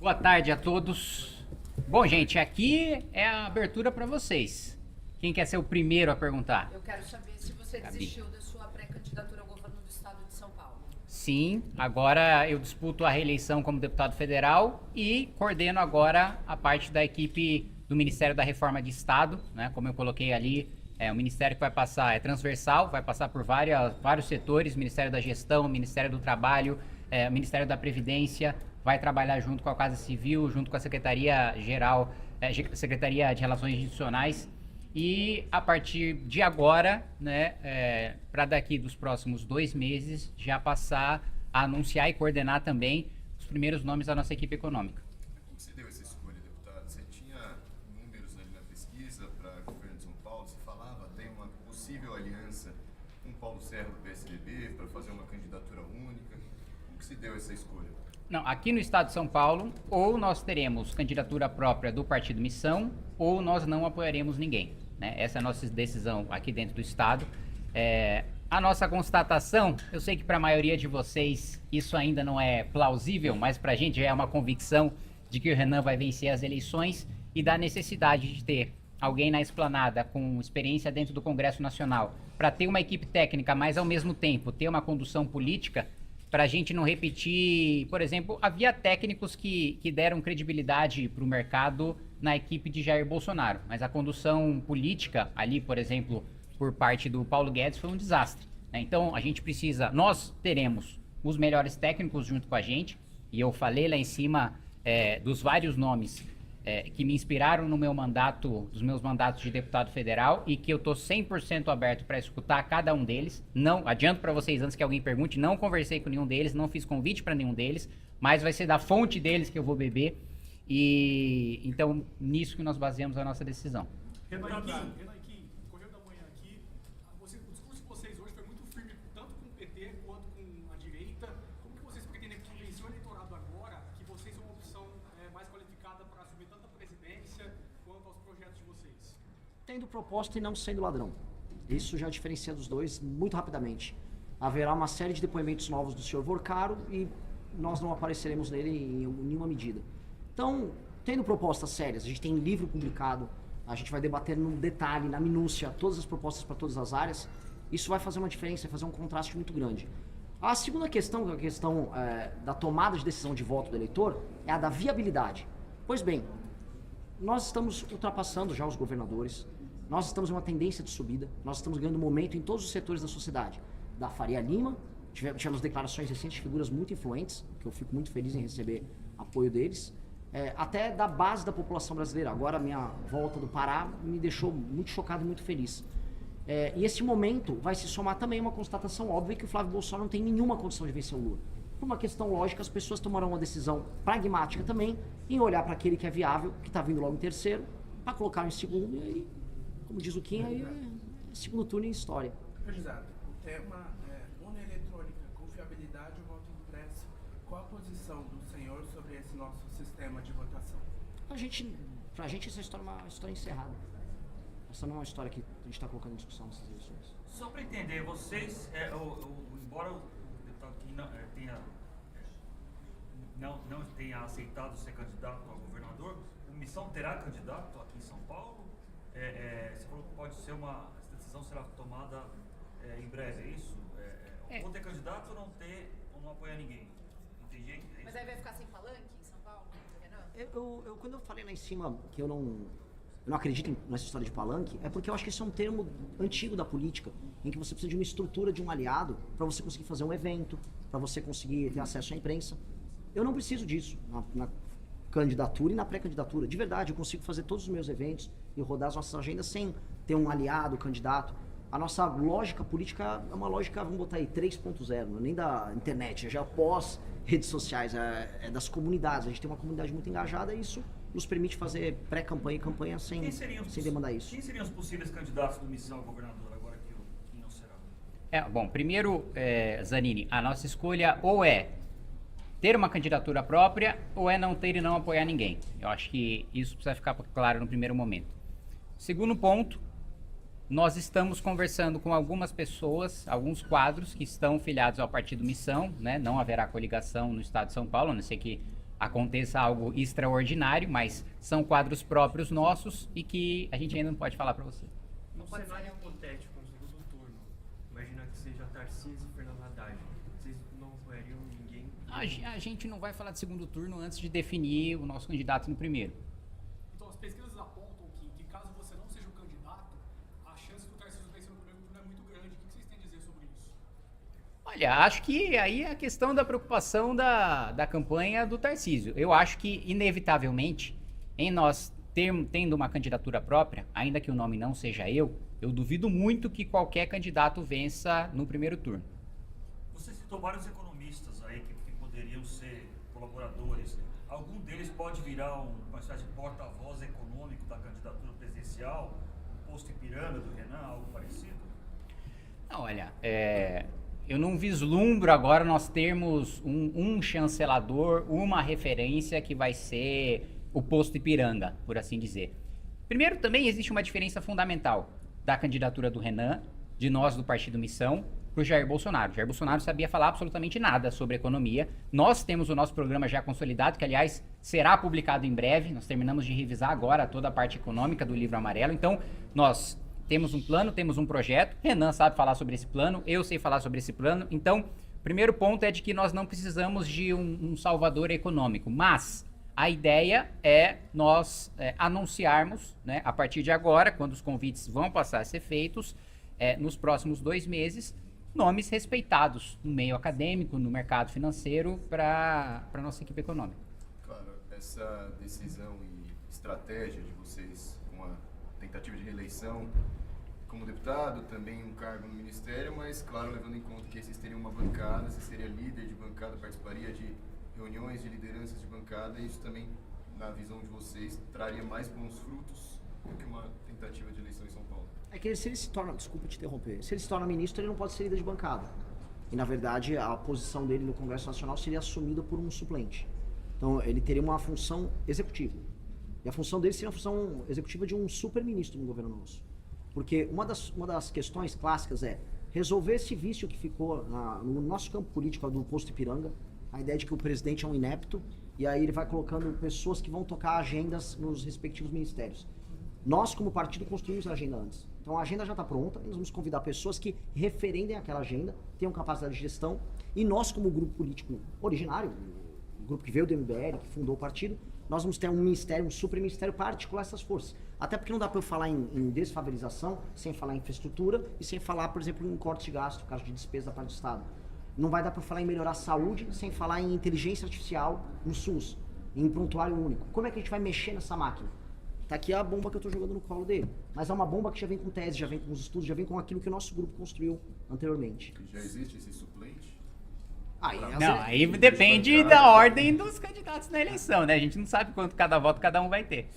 Boa tarde a todos. Bom, gente, aqui é a abertura para vocês. Quem quer ser o primeiro a perguntar? Eu quero saber se você Gabi. desistiu da sua pré-candidatura ao governo do estado de São Paulo. Sim, agora eu disputo a reeleição como deputado federal e coordeno agora a parte da equipe do Ministério da Reforma de Estado, né? Como eu coloquei ali, é um ministério que vai passar, é transversal, vai passar por vários setores, Ministério da Gestão, Ministério do Trabalho, Ministério da Previdência, vai trabalhar junto com a Casa Civil, junto com a Secretaria-Geral, Secretaria de Relações Institucionais. E a partir de agora, né, para daqui dos próximos 2 meses, já passar a anunciar e coordenar também os primeiros nomes da nossa equipe econômica. Como você deu essa escolha, deputado? Você tinha números ali na pesquisa para o governo de São Paulo? Você falava, tem uma possível aliança com Paulo Serra do PSDB para fazer uma candidatura única. Como que se deu essa escolha? Não, aqui no estado de São Paulo, ou nós teremos candidatura própria do Partido Missão, ou nós não apoiaremos ninguém. Né? Essa é a nossa decisão aqui dentro do estado. A nossa constatação, eu sei que para a maioria de vocês isso ainda não é plausível, mas para a gente já é uma convicção de que o Renan vai vencer as eleições e da necessidade de ter alguém na esplanada com experiência dentro do Congresso Nacional para ter uma equipe técnica, mas ao mesmo tempo ter uma condução política, para a gente não repetir, por exemplo, havia técnicos que deram credibilidade para o mercado na equipe de Jair Bolsonaro, mas a condução política ali, por exemplo, por parte do Paulo Guedes foi um desastre. Né? Então a gente precisa, nós teremos os melhores técnicos junto com a gente, e eu falei lá em cima dos vários nomes que me inspiraram no meu mandato, dos meus mandatos de deputado federal, e que eu estou 100% aberto para escutar cada um deles. Não adianto para vocês, antes que alguém pergunte, não conversei com nenhum deles, não fiz convite para nenhum deles, mas vai ser da fonte deles que eu vou beber. E então, nisso que nós baseamos a nossa decisão. Renan aqui, Correio da Manhã aqui, o discurso de vocês hoje foi muito firme, tanto com o PT quanto com a direita. Como que vocês pretendem convencer o eleitorado agora que vocês são uma opção mais qualificada para assumir tanto a presidência quanto aos projetos de vocês? Tendo proposta e não sendo ladrão. Isso já diferencia dos dois muito rapidamente. Haverá uma série de depoimentos novos do senhor Vorcaro e nós não apareceremos nele em nenhuma medida. Então, tendo propostas sérias, a gente tem livro publicado, a gente vai debater no detalhe, na minúcia, todas as propostas para todas as áreas. Isso vai fazer uma diferença, vai fazer um contraste muito grande. A segunda questão, que é a questão da tomada de decisão de voto do eleitor, é a da viabilidade. Pois bem, nós estamos ultrapassando já os governadores, nós estamos em uma tendência de subida, nós estamos ganhando momento em todos os setores da sociedade. Da Faria Lima, tivemos declarações recentes de figuras muito influentes, que eu fico muito feliz em receber apoio deles. Até da base da população brasileira. Agora a minha volta do Pará me deixou muito chocado e muito feliz. E esse momento vai se somar também uma constatação óbvia que o Flávio Bolsonaro não tem nenhuma condição de vencer o Lula. Por uma questão lógica, as pessoas tomarão uma decisão pragmática também em olhar para aquele que é viável, que está vindo logo em terceiro, para colocar em segundo e aí, como diz o Kim, aí é segundo turno em história. Candidato, o tema é urna eletrônica, confiabilidade ou voto impresso. Qual a posição do senhor sobre esse nosso sistema de votação? Pra gente essa história é uma história encerrada. Essa não é uma história que a gente está colocando em discussão nessas eleições. Só para entender, vocês, embora o deputado aqui não tenha aceitado ser candidato a governador, o Missão terá candidato aqui em São Paulo? Você falou que pode ser essa decisão será tomada em breve, é isso? Ou ter candidato ou não ter, ou não apoiar ninguém? Entendi? Mas aí vai ficar sem palanque em São Paulo, Renan? Quando eu falei lá em cima que eu não acredito nessa história de palanque, é porque eu acho que isso é um termo antigo da política, em que você precisa de uma estrutura de um aliado para você conseguir fazer um evento, para você conseguir ter acesso à imprensa. Eu não preciso disso na candidatura e na pré-candidatura. De verdade, eu consigo fazer todos os meus eventos e rodar as nossas agendas sem ter um aliado, candidato. A nossa lógica política é uma lógica, vamos botar aí, 3.0, não é nem da internet, é já pós redes sociais, é das comunidades. A gente tem uma comunidade muito engajada e isso nos permite fazer pré-campanha e campanha sem demandar isso. Quem seriam os possíveis candidatos do Missão ao governador, agora que o Kim não será? Bom, primeiro, Zanini, a nossa escolha ou é ter uma candidatura própria ou é não ter e não apoiar ninguém. Eu acho que isso precisa ficar claro no primeiro momento. Segundo ponto, nós estamos conversando com algumas pessoas, alguns quadros que estão filiados ao Partido Missão, né? Não haverá coligação no estado de São Paulo, a não ser que aconteça algo extraordinário, mas são quadros próprios nossos e que a gente ainda não pode falar para você. No cenário hipotético, no segundo turno, imagina que seja Tarcísio e Fernando Haddad. Vocês não apoiariam ninguém? A gente não vai falar de segundo turno antes de definir o nosso candidato no primeiro. Então, as pesquisas apontam que caso você não seja o candidato, a chance do Tarcísio vencer no primeiro turno é muito grande. O que vocês têm a dizer sobre isso? Olha, acho que aí é a questão da preocupação da campanha do Tarcísio. Eu acho que, inevitavelmente, em nós tendo uma candidatura própria, ainda que o nome não seja eu duvido muito que qualquer candidato vença no primeiro turno. Você citou vários economistas aí que poderiam ser colaboradores. Algum deles pode virar uma espécie de porta-voz econômico da candidatura presidencial, o posto Ipiranga do Renan, algo parecido? Não, olha, eu não vislumbro agora nós termos um chancelador, uma referência que vai ser o posto Ipiranga, por assim dizer. Primeiro, também existe uma diferença fundamental da candidatura do Renan, de nós do Partido Missão, para o Jair Bolsonaro. O Jair Bolsonaro sabia falar absolutamente nada sobre economia. Nós temos o nosso programa já consolidado, que, aliás, será publicado em breve. Nós terminamos de revisar agora toda a parte econômica do Livro Amarelo. Então, nós temos um plano, temos um projeto. Renan sabe falar sobre esse plano, eu sei falar sobre esse plano. Então, o primeiro ponto é de que nós não precisamos de um salvador econômico. Mas a ideia é nós anunciarmos, né, a partir de agora, quando os convites vão passar a ser feitos, nos próximos 2 meses, nomes respeitados no meio acadêmico, no mercado financeiro, para a nossa equipe econômica. Claro, essa decisão e estratégia de vocês com a tentativa de reeleição como deputado, também um cargo no ministério, mas, claro, levando em conta que vocês teriam uma bancada, você seria líder de bancada, participaria de reuniões de lideranças de bancada, e isso também, na visão de vocês, traria mais bons frutos do que uma tentativa de eleição em São Paulo. É que se ele se torna, desculpa te interromper, se ele se torna ministro, ele não pode ser líder de bancada. E, na verdade, a posição dele no Congresso Nacional seria assumida por um suplente. Então, ele teria uma função executiva. E a função dele seria a função executiva de um super-ministro no governo nosso. Porque uma das questões clássicas é resolver esse vício que ficou no nosso campo político do posto Ipiranga, a ideia de que o presidente é um inepto, e aí ele vai colocando pessoas que vão tocar agendas nos respectivos ministérios. Nós, como partido, construímos a agenda antes. Então a agenda já está pronta, e nós vamos convidar pessoas que referendem aquela agenda, tenham capacidade de gestão, e nós, como grupo político originário, o grupo que veio do MBL, que fundou o partido, nós vamos ter um ministério, um super-ministério para articular essas forças. Até porque não dá para eu falar em desfavelização, sem falar em infraestrutura, e sem falar, por exemplo, em corte de gasto, caso de despesa da parte do Estado. Não vai dar para falar em melhorar a saúde, sem falar em inteligência artificial no SUS, em prontuário único. Como é que a gente vai mexer nessa máquina? Tá aqui a bomba que eu tô jogando no colo dele. Mas é uma bomba que já vem com tese, já vem com os estudos, já vem com aquilo que o nosso grupo construiu anteriormente. Já existe esse suplente? Aí depende da ordem dos candidatos na eleição, né? A gente não sabe quanto cada voto cada um vai ter.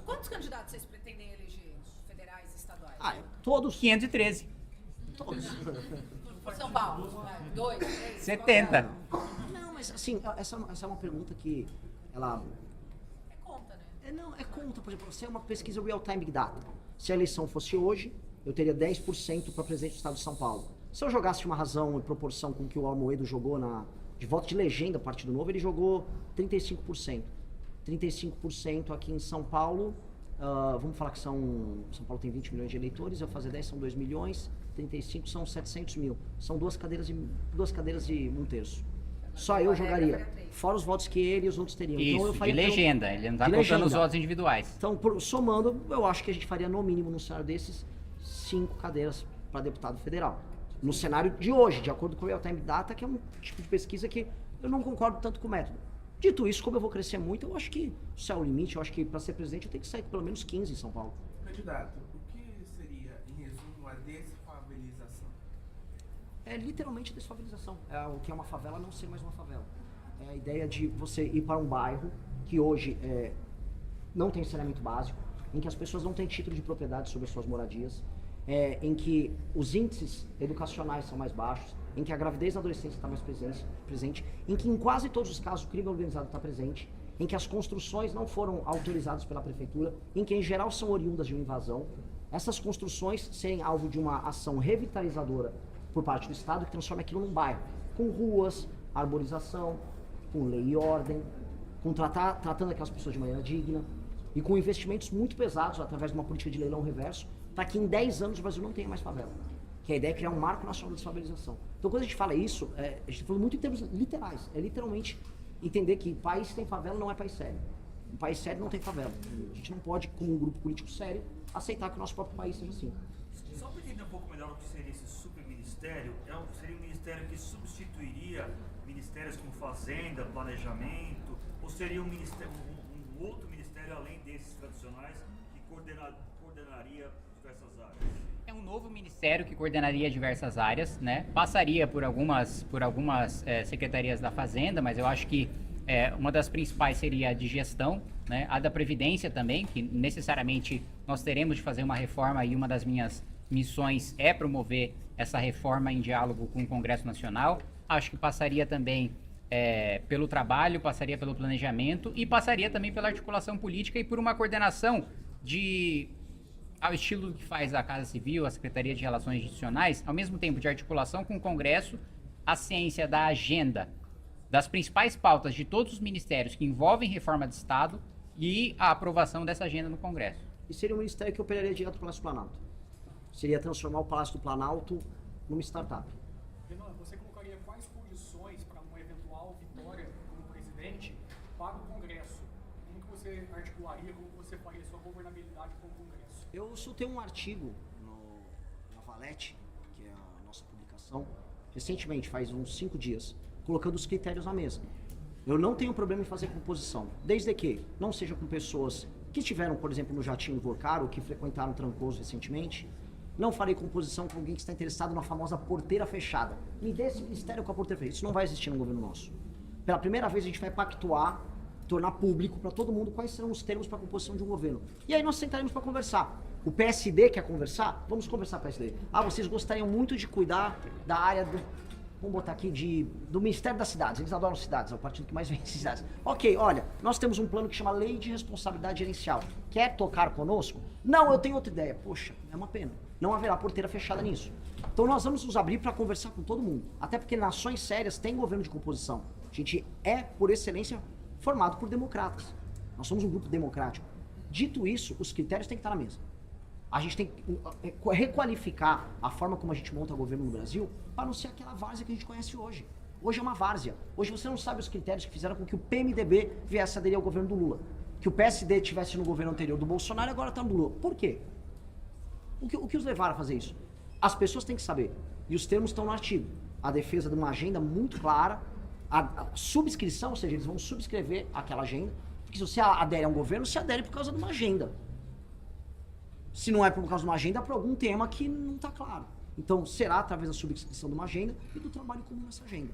Quantos candidatos vocês pretendem eleger? Federais e estaduais? Todos. 513. Todos. São Paulo, 2, 3, 70. Não, mas assim, essa é uma pergunta que ela... É conta, né? É conta, por exemplo, você é uma pesquisa real-time Big Data. Se a eleição fosse hoje, eu teria 10% para presidente do estado de São Paulo. Se eu jogasse de uma razão e proporção com que o Almoedo jogou de voto de legenda Partido Novo, ele jogou 35%. 35% aqui em São Paulo, vamos falar que São Paulo tem 20 milhões de eleitores, eu fazer 10 são 2 milhões, 35 são 700 mil. São duas cadeiras de um terço. Só eu jogaria, fora os votos que ele e os outros teriam. Isso, então, eu faria de legenda, ele não está contando legenda. os votos individuais. Então, somando, eu acho que a gente faria no mínimo, num cenário desses, 5 cadeiras para deputado federal. No cenário de hoje, de acordo com o Real-Time Data, que é um tipo de pesquisa que eu não concordo tanto com o método. Dito isso, como eu vou crescer muito, eu acho que o céu é o limite, eu acho que para ser presidente eu tenho que sair com pelo menos 15 em São Paulo. Candidato, o que seria, em resumo, a desfavelização? É literalmente desfavelização. É o que é uma favela não ser mais uma favela. É a ideia de você ir para um bairro que hoje não tem saneamento básico, em que as pessoas não têm título de propriedade sobre as suas moradias, em que os índices educacionais são mais baixos, em que a gravidez na adolescência está mais presente, em que em quase todos os casos o crime organizado está presente, em que as construções não foram autorizadas pela prefeitura, em que em geral são oriundas de uma invasão. Essas construções serem alvo de uma ação revitalizadora por parte do Estado que transforma aquilo num bairro, com ruas, arborização, com lei e ordem, com tratando aquelas pessoas de maneira digna e com investimentos muito pesados através de uma política de leilão reverso, para que em 10 anos o Brasil não tenha mais favela. Que a ideia é criar um marco nacional de desfavelização. Então, quando a gente fala isso, a gente está falando muito em termos literais. É literalmente entender que país que tem favela não é país sério. Um país sério não tem favela. A gente não pode, como um grupo político sério, aceitar que o nosso próprio país seja assim. Só para entender um pouco melhor o que seria esse superministério, seria um ministério que substituiria ministérios como Fazenda, Planejamento, ou seria um outro ministério além desses tradicionais que coordenaria diversas áreas? É um novo ministério que coordenaria diversas áreas, né? Passaria por algumas secretarias da Fazenda, mas eu acho que uma das principais seria a de gestão, né? A da Previdência também, que necessariamente nós teremos de fazer uma reforma e uma das minhas missões é promover essa reforma em diálogo com o Congresso Nacional. Acho que passaria também pelo trabalho, passaria pelo planejamento e passaria também pela articulação política e por uma coordenação ao estilo que faz a Casa Civil, a Secretaria de Relações Institucionais, ao mesmo tempo de articulação com o Congresso, a ciência da agenda, das principais pautas de todos os ministérios que envolvem reforma de Estado e a aprovação dessa agenda no Congresso. E seria um ministério que operaria direto do Palácio do Planalto. Seria transformar o Palácio do Planalto numa startup. Renan, você colocaria quais condições para uma eventual vitória como presidente para o Congresso? Como que você articularia, como que você faria sua governabilidade com o Congresso? Eu soltei um artigo na Valete, que é a nossa publicação, recentemente, faz uns 5 dias, colocando os critérios na mesa. Eu não tenho problema em fazer composição, desde que não seja com pessoas que estiveram, por exemplo, no Jatinho Vorcaro, ou que frequentaram Trancoso recentemente. Não farei composição com alguém que está interessado na famosa porteira fechada. Me dê esse ministério com a porteira fechada. Isso não vai existir no governo nosso. Pela primeira vez a gente vai pactuar, tornar público para todo mundo quais serão os termos para a composição de um governo. E aí nós sentaremos para conversar. O PSD quer conversar? Vamos conversar, PSD. Vocês gostariam muito de cuidar da área vamos botar aqui do Ministério das Cidades. Eles adoram cidades, é o partido que mais vem em cidades. Ok, olha, nós temos um plano que chama Lei de Responsabilidade Gerencial. Quer tocar conosco? Não, eu tenho outra ideia. Poxa, é uma pena. Não haverá porteira fechada nisso. Então nós vamos nos abrir para conversar com todo mundo. Até porque nações sérias têm governo de composição. A gente é, por excelência, formado por democratas. Nós somos um grupo democrático. Dito isso, os critérios têm que estar na mesa. A gente tem que requalificar a forma como a gente monta o governo no Brasil para não ser aquela várzea que a gente conhece hoje. Hoje é uma várzea. Hoje você não sabe os critérios que fizeram com que o PMDB viesse aderir ao governo do Lula. Que o PSD estivesse no governo anterior do Bolsonaro e agora está no Lula. Por quê? O que os levaram a fazer isso? As pessoas têm que saber. E os termos estão no artigo. A defesa de uma agenda muito clara, a subscrição, ou seja, eles vão subscrever aquela agenda. Porque se você adere a um governo, você adere por causa de uma agenda. Se não é por causa de uma agenda, é por algum tema que não está claro. Então, será através da subscrição de uma agenda e do trabalho comum nessa agenda.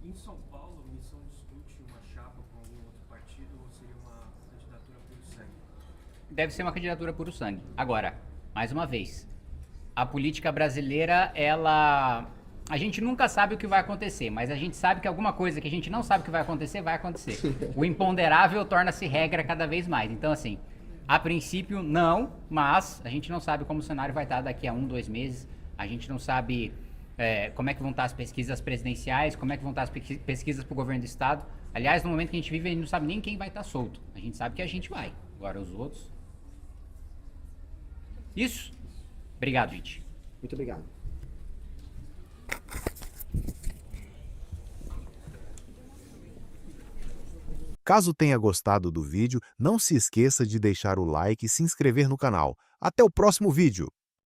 Em São Paulo, a missão discute uma chapa com algum outro partido ou seria uma candidatura puro sangue? Deve ser uma candidatura puro sangue. Agora, mais uma vez, a política brasileira, a gente nunca sabe o que vai acontecer, mas a gente sabe que alguma coisa que a gente não sabe o que vai acontecer. O imponderável torna-se regra cada vez mais. Então, assim, a princípio, não, mas a gente não sabe como o cenário vai estar daqui a 1, 2 meses. A gente não sabe como é que vão estar as pesquisas presidenciais, como é que vão estar as pesquisas para o governo do Estado. Aliás, no momento que a gente vive, a gente não sabe nem quem vai estar solto. A gente sabe que a gente vai. Agora, os outros... Isso. Obrigado, gente. Muito obrigado. Caso tenha gostado do vídeo, não se esqueça de deixar o like e se inscrever no canal. Até o próximo vídeo!